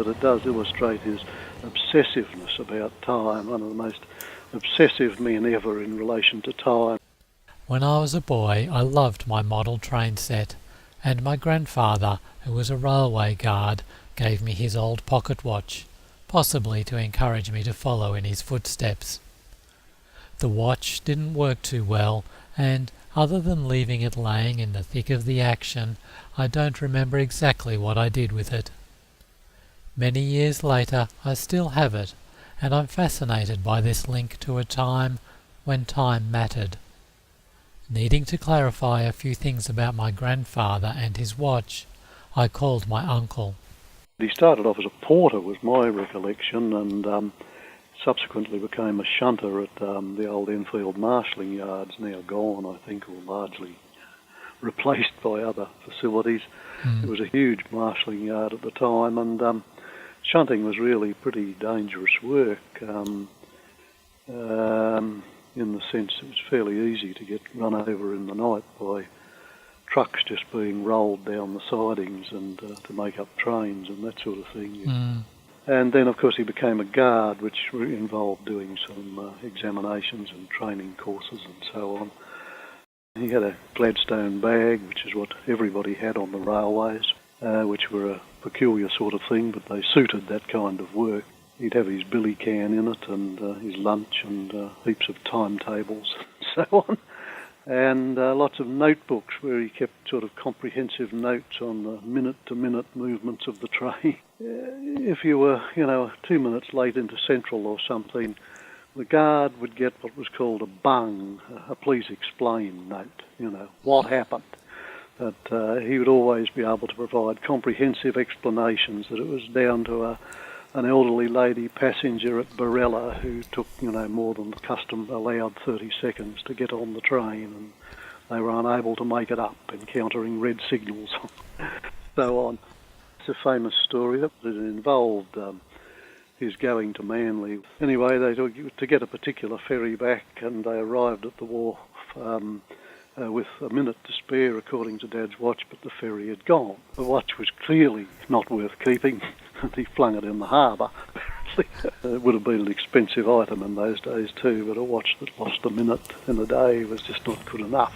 but it does illustrate his obsessiveness about time, one of the most obsessive men ever in relation to time. When I was a boy, I loved my model train set, and my grandfather, who was a railway guard, gave me his old pocket watch, possibly to encourage me to follow in his footsteps. The watch didn't work too well, and other than leaving it laying in the thick of the action, I don't remember exactly what I did with it. Many years later, I still have it, and I'm fascinated by this link to a time when time mattered. Needing to clarify a few things about my grandfather and his watch, I called my uncle. He started off as a porter, was my recollection, and subsequently became a shunter at the old Enfield marshalling yards, now gone, I think, or largely replaced by other facilities. It was a huge marshalling yard at the time, and shunting was really pretty dangerous work. In the sense it was fairly easy to get run over in the night by trucks just being rolled down the sidings and to make up trains and that sort of thing. And then, of course, he became a guard, which involved doing some examinations and training courses and so on. He had a Gladstone bag, which is what everybody had on the railways, which were a peculiar sort of thing, but they suited that kind of work. He'd have his billy can in it and his lunch and heaps of timetables and so on. And lots of notebooks where he kept sort of comprehensive notes on the minute-to-minute movements of the train. If you were, 2 minutes late into Central or something, the guard would get what was called a bung, a please explain note, what happened. But he would always be able to provide comprehensive explanations that it was down to an elderly lady passenger at Barella who took, more than the custom allowed 30 seconds to get on the train, and they were unable to make it up, encountering red signals, so on. It's a famous story that it involved his going to Manly. Anyway, they took to get a particular ferry back, and they arrived at the wharf with a minute to spare, according to Dad's watch, but the ferry had gone. The watch was clearly not worth keeping, and he flung it in the harbour. It would have been an expensive item in those days too, but a watch that lost a minute in a day was just not good enough.